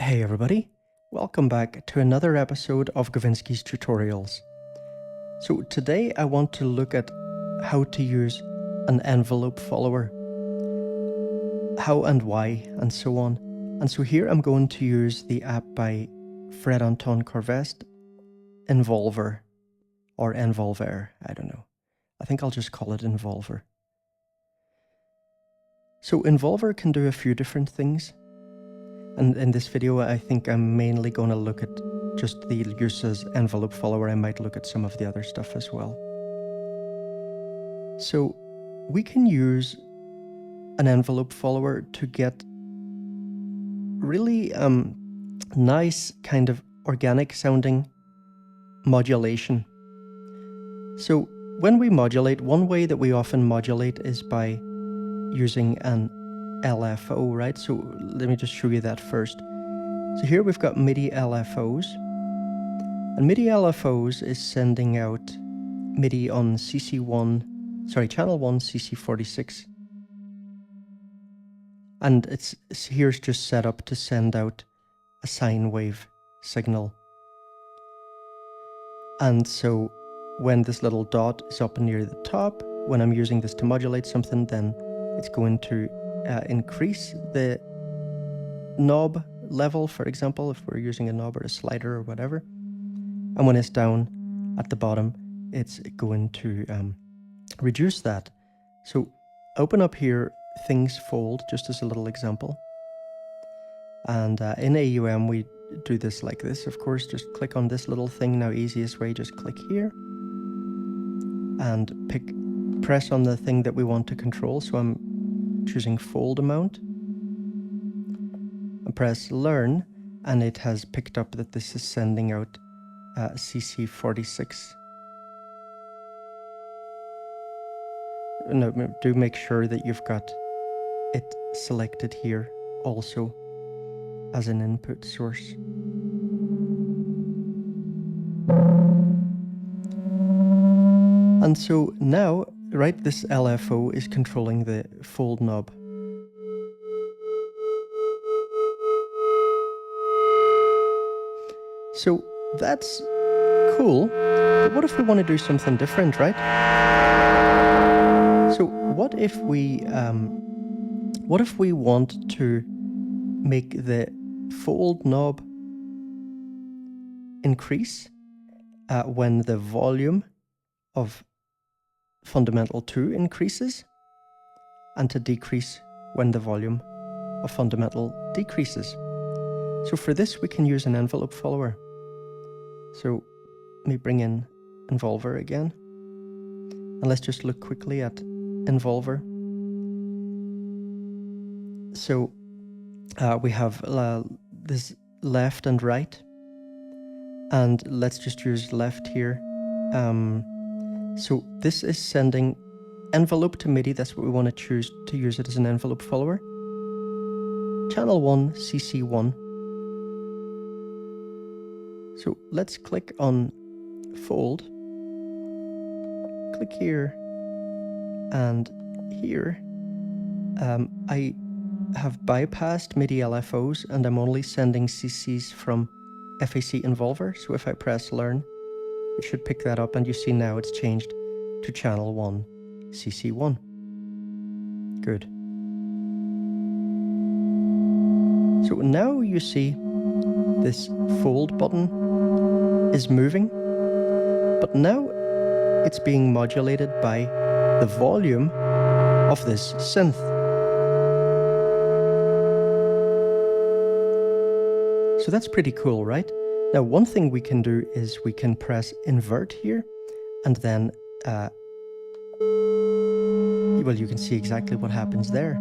Hey everybody, welcome back to another episode of Gavinsky's Tutorials. So today I want to look at how to use an envelope follower, how and why and so on. And so here I'm going to use the app by Fred Anton Corvest, Envolver, or Envolver, I don't know. I think I'll just call it Envolver. So Envolver can do a few different things. And in this video, I think I'm mainly going to look at just the use as envelope follower. I might look at some of the other stuff as well. So we can use an envelope follower to get really nice kind of organic sounding modulation. So when we modulate, one way that we often modulate is by using an LFO, right? So let me just show you that first. So here we've got MIDI LFOs, and MIDI LFOs is sending out MIDI on channel 1 CC46, and here's just set up to send out a sine wave signal. And so when this little dot is up near the top, when I'm using this to modulate something, then it's going to increase the knob level, for example, if we're using a knob or a slider or whatever. And when it's down at the bottom, it's going to reduce that. So open up here, things fold, just as a little example. And in AUM, we do this like this, of course, just click on this little thing. Now, easiest way, just click here and press on the thing that we want to control. So I'm choosing fold amount, and press learn, and it has picked up that this is sending out CC46. No, do make sure that you've got it selected here also as an input source. And so now, right, this LFO is controlling the fold knob. So that's cool, but what if we want to do something different, right? So what if we want to make the fold knob increase when the volume of fundamental 2 increases, and to decrease when the volume of fundamental decreases. So for this, we can use an envelope follower. So let me bring in Envolver again, and let's just look quickly at Envolver. So we have this left and right, and let's just use left here. So this is sending envelope to MIDI. That's what we want to choose to use it as an envelope follower. Channel 1 CC1. So let's click on fold. Click here and here. I have bypassed MIDI LFOs, and I'm only sending CCs from FAC Envolver. So if I press learn, it should pick that up, and you see now it's changed to channel 1 CC1. Good. So now you see this fold button is moving, but now it's being modulated by the volume of this synth. So that's pretty cool, right? Now, one thing we can do is we can press invert here, and then, well, you can see exactly what happens there.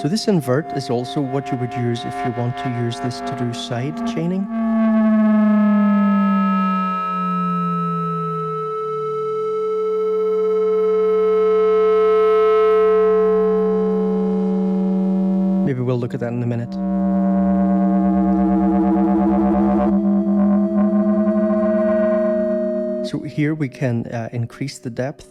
So this invert is also what you would use if you want to use this to do side chaining. Maybe we'll look at that in a minute. So here we can increase the depth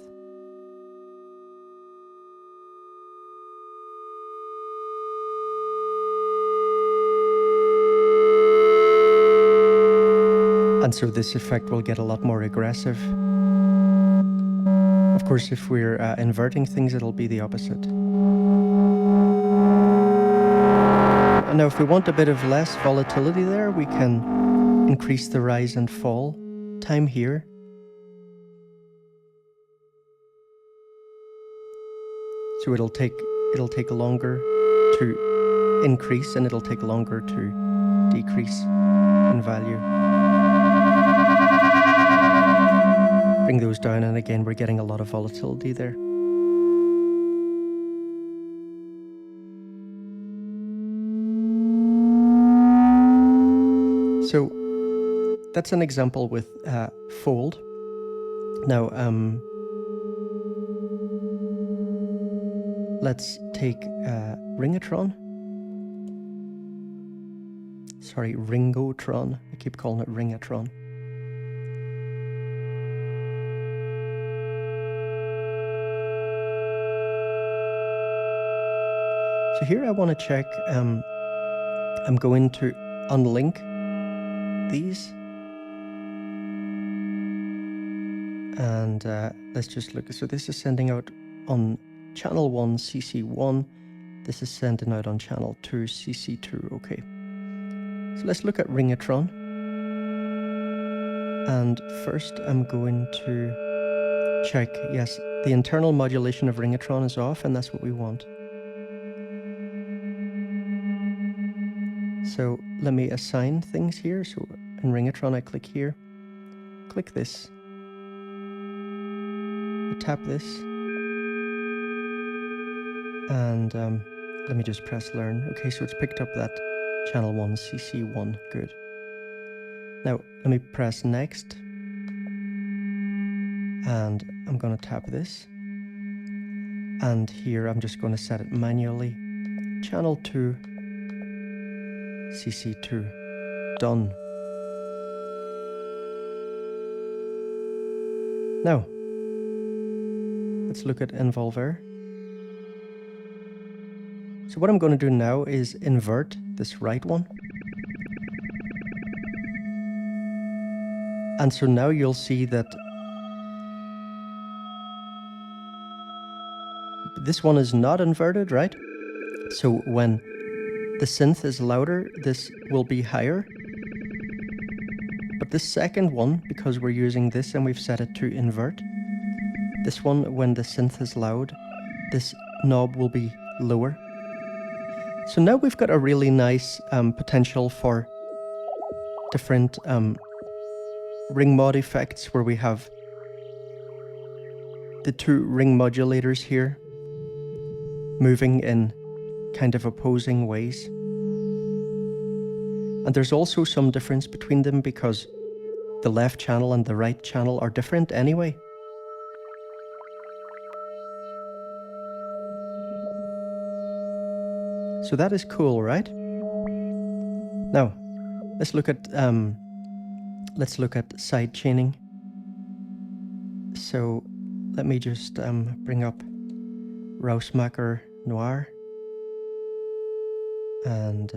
And so this effect will get a lot more aggressive. Of course, if we're inverting things, it'll be the opposite. And now if we want a bit of less volatility there, we can increase the rise and fall time here. So it'll take longer to increase and it'll take longer to decrease in value. Bring those down, and again we're getting a lot of volatility there. So that's an example with fold. Now let's take Ringotron. Sorry, Ringotron. I keep calling it Ringotron. So here I want to check, I'm going to unlink these. And let's just look. So this is sending out on channel 1 CC1. This is sending out on channel 2 CC2. Okay. So let's look at Ringotron. And first I'm going to check, yes, the internal modulation of Ringotron is off, and that's what we want. So let me assign things here. So in Ringotron, I click here, click this, I tap this, and let me just press learn. Okay, so it's picked up that channel 1 CC1, good. Now let me press next, and I'm going to tap this, and here I'm just going to set it manually, channel 2 CC2, done. Now, let's look at Envolver. So what I'm going to do now is invert this right one. And so now you'll see that this one is not inverted, right? So when the synth is louder, this will be higher. But this second one, because we're using this and we've set it to invert, this one, when the synth is loud, this knob will be lower. So now we've got a really nice potential for different ring mod effects, where we have the two ring modulators here moving in kind of opposing ways. And there's also some difference between them because the left channel and the right channel are different anyway. So that is cool, right? Now, let's look at sidechaining. So let me just bring up Rausmacher Noir. And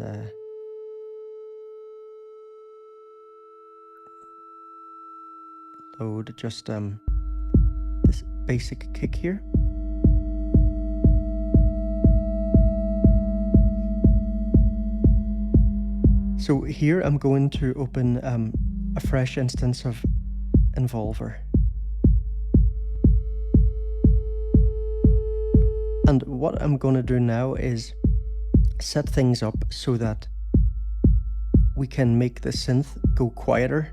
load just this basic kick here. So here I'm going to open a fresh instance of Envolver. And what I'm going to do now is set things up so that we can make the synth go quieter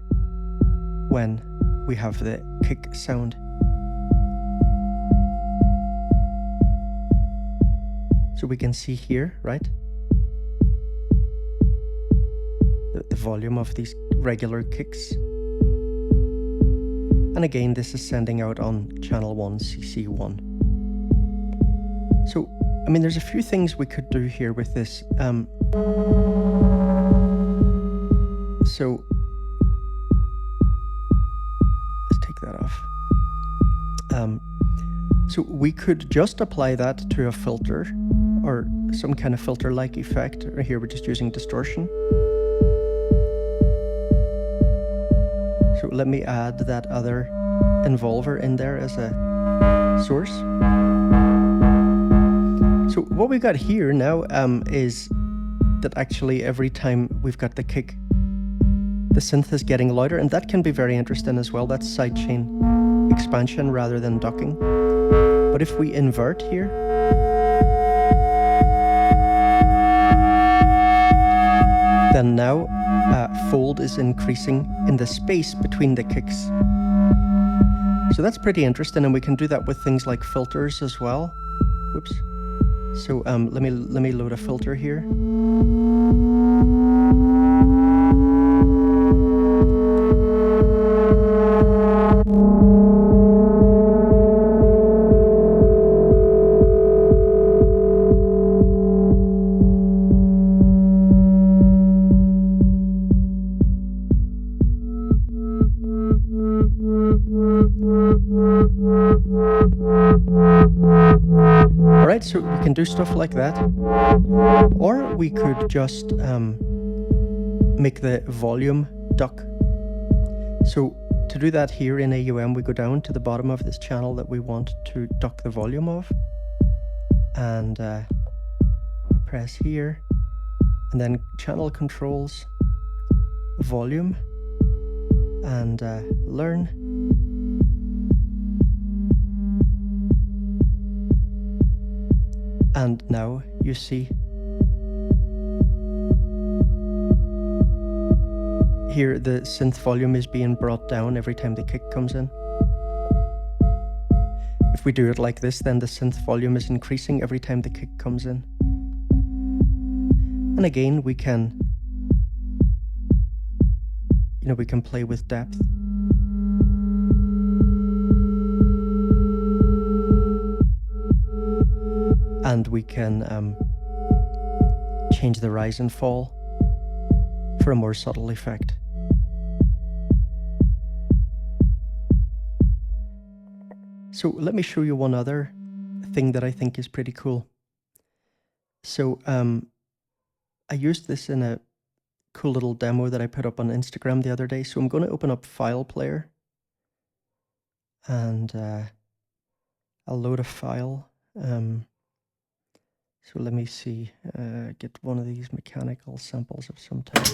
when we have the kick sound. So we can see here, right? The volume of these regular kicks. And again, this is sending out on channel 1 CC1. So I mean, there's a few things we could do here with this. So let's take that off. So we could just apply that to a filter or some kind of filter-like effect. Right here, we're just using distortion. So let me add that other Envolver in there as a source. So what we got here now is that actually every time we've got the kick, the synth is getting louder, and that can be very interesting as well. That's sidechain expansion rather than ducking. But if we invert here, then now fold is increasing in the space between the kicks. So that's pretty interesting, and we can do that with things like filters as well. Whoops. So let me load a filter here. Alright, so we can do stuff like that. Or we could just make the volume duck. So to do that here in AUM, we go down to the bottom of this channel that we want to duck the volume of. And press here. And then channel controls, volume, and learn. And now you see here the synth volume is being brought down every time the kick comes in. If we do it like this, then the synth volume is increasing every time the kick comes in. And again, we can, we can play with depth. And we can change the rise and fall for a more subtle effect. So let me show you one other thing that I think is pretty cool. So I used this in a cool little demo that I put up on Instagram the other day. So I'm going to open up File Player, and I'll load a file. So let me see, get one of these mechanical samples of some type.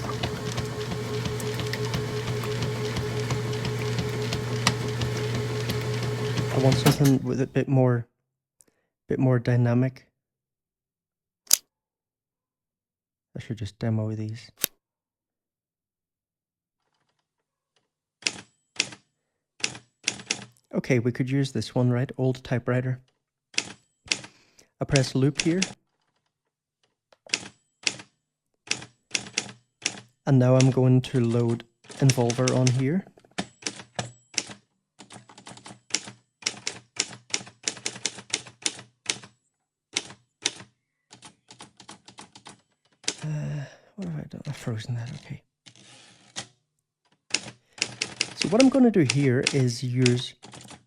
I want something with a bit more dynamic. I should just demo these. Okay, we could use this one, right? Old typewriter. I press loop here. And now I'm going to load Envolver on here. What have I done? I've frozen that, okay. So what I'm going to do here is use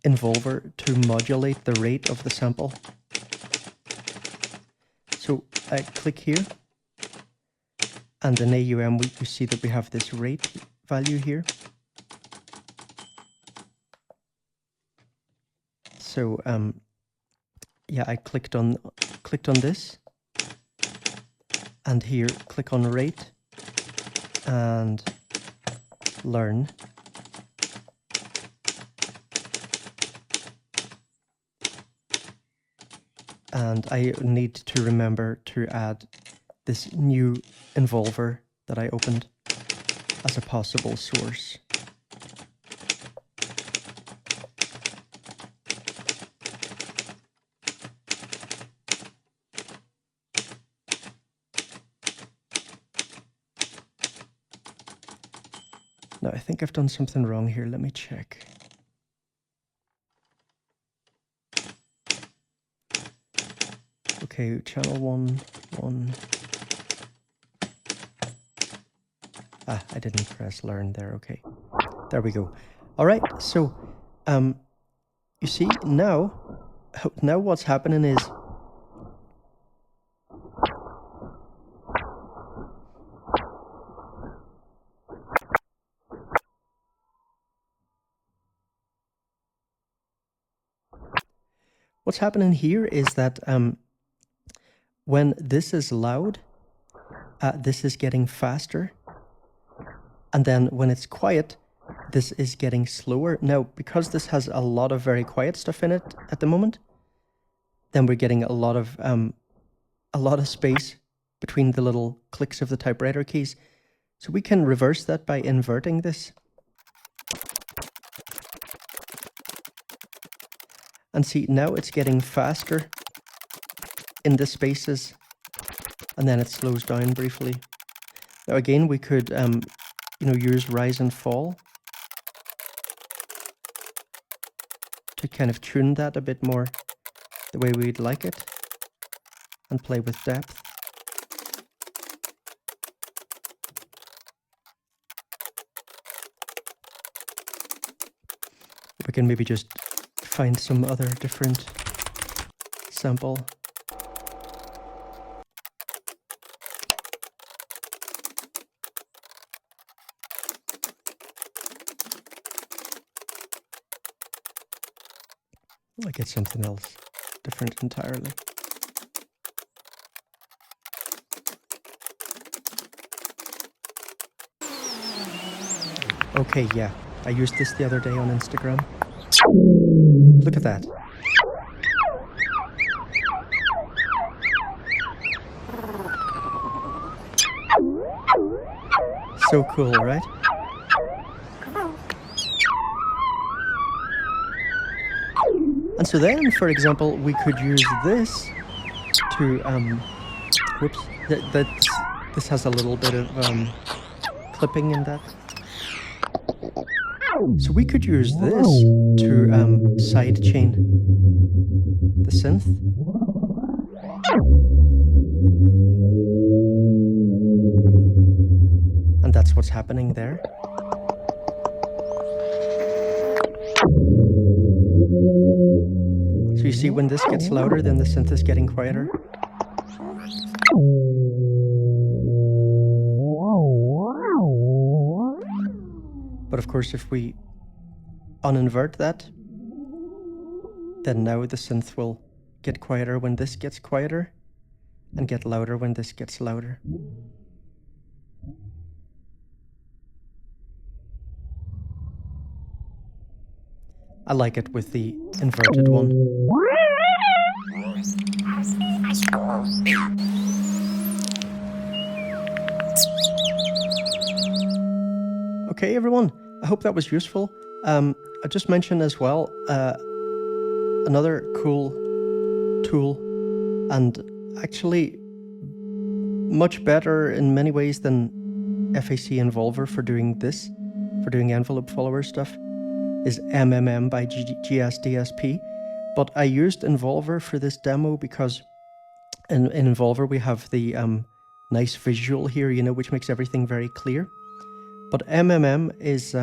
Envolver to modulate the rate of the sample. So I click here. And in AUM, you see that we have this rate value here. So yeah, I clicked on this, and here click on rate and learn. And I need to remember to add this new Envolver that I opened as a possible source. Now I think I've done something wrong here. Let me check. Okay, channel 1. Ah, I didn't press learn there, okay. There we go. Alright, so you see now what's happening is what's happening here is that when this is loud, this is getting faster. And then when it's quiet, this is getting slower. Now, because this has a lot of very quiet stuff in it at the moment, then we're getting a lot of space between the little clicks of the typewriter keys. So we can reverse that by inverting this. And see, now it's getting faster in the spaces, and then it slows down briefly. Now again, we could, use rise and fall to kind of tune that a bit more the way we'd like it, and play with depth. We can maybe just find some other different sample. I'll get something else different entirely. Okay, yeah, I used this the other day on Instagram. Look at that. So cool, right? And so then, for example, we could use this to, whoops, this has a little bit of clipping in that. So we could use this to sidechain the synth. And that's what's happening there. So you see, when this gets louder, then the synth is getting quieter. But of course, if we uninvert that, then now the synth will get quieter when this gets quieter, and get louder when this gets louder. I like it with the inverted one. Okay, everyone, I hope that was useful. I just mentioned as well another cool tool, and actually much better in many ways than FAC Envolver for doing this, for doing envelope follower stuff, is MMM by GS DSP. But I used Envolver for this demo because in Envolver we have the nice visual here, which makes everything very clear. But MMM is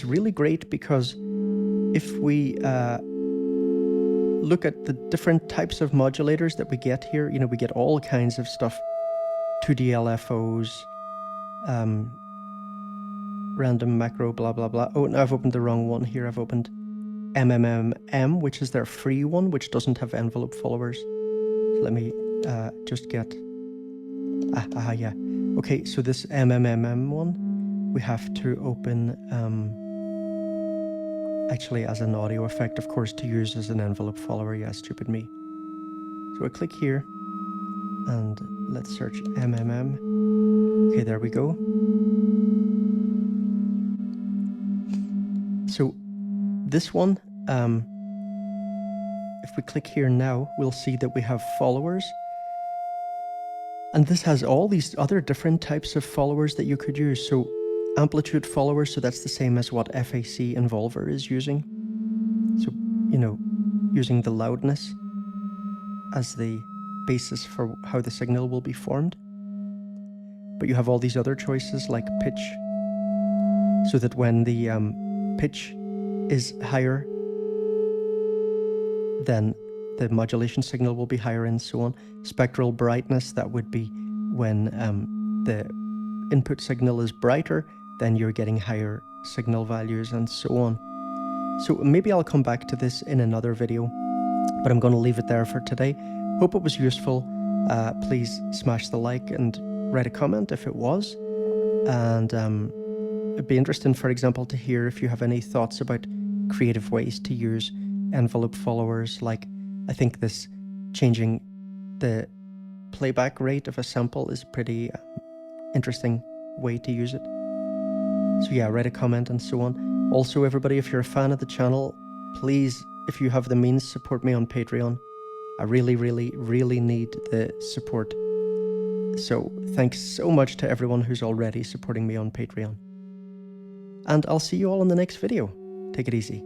really great because if we look at the different types of modulators that we get here, we get all kinds of stuff. 2D LFOs, random macro, blah, blah, blah. Oh, no, I've opened the wrong one here. I've opened MMM, which is their free one, which doesn't have envelope followers. So let me just get... yeah. Okay, so this MMM one, we have to open actually as an audio effect, of course, to use as an envelope follower. Yeah, stupid me. So I click here and let's search MMM. Okay, there we go. So this one, if we click here now, we'll see that we have followers. And this has all these other different types of followers that you could use. So amplitude followers, so that's the same as what FAC Envolver is using. So, using the loudness as the basis for how the signal will be formed. But you have all these other choices like pitch, so that when the pitch is higher, then the modulation signal will be higher and so on. Spectral brightness, that would be when the input signal is brighter, then you're getting higher signal values and so on. So maybe I'll come back to this in another video. But I'm going to leave it there for today. Hope it was useful. Please smash the like and write a comment if it was. And it'd be interesting, for example, to hear if you have any thoughts about creative ways to use envelope followers. Like, I think this changing the playback rate of a sample is a pretty interesting way to use it. So yeah, write a comment and so on. Also, everybody, if you're a fan of the channel, please, if you have the means, support me on Patreon. I really, really, really need the support. So thanks so much to everyone who's already supporting me on Patreon. And I'll see you all in the next video. Take it easy.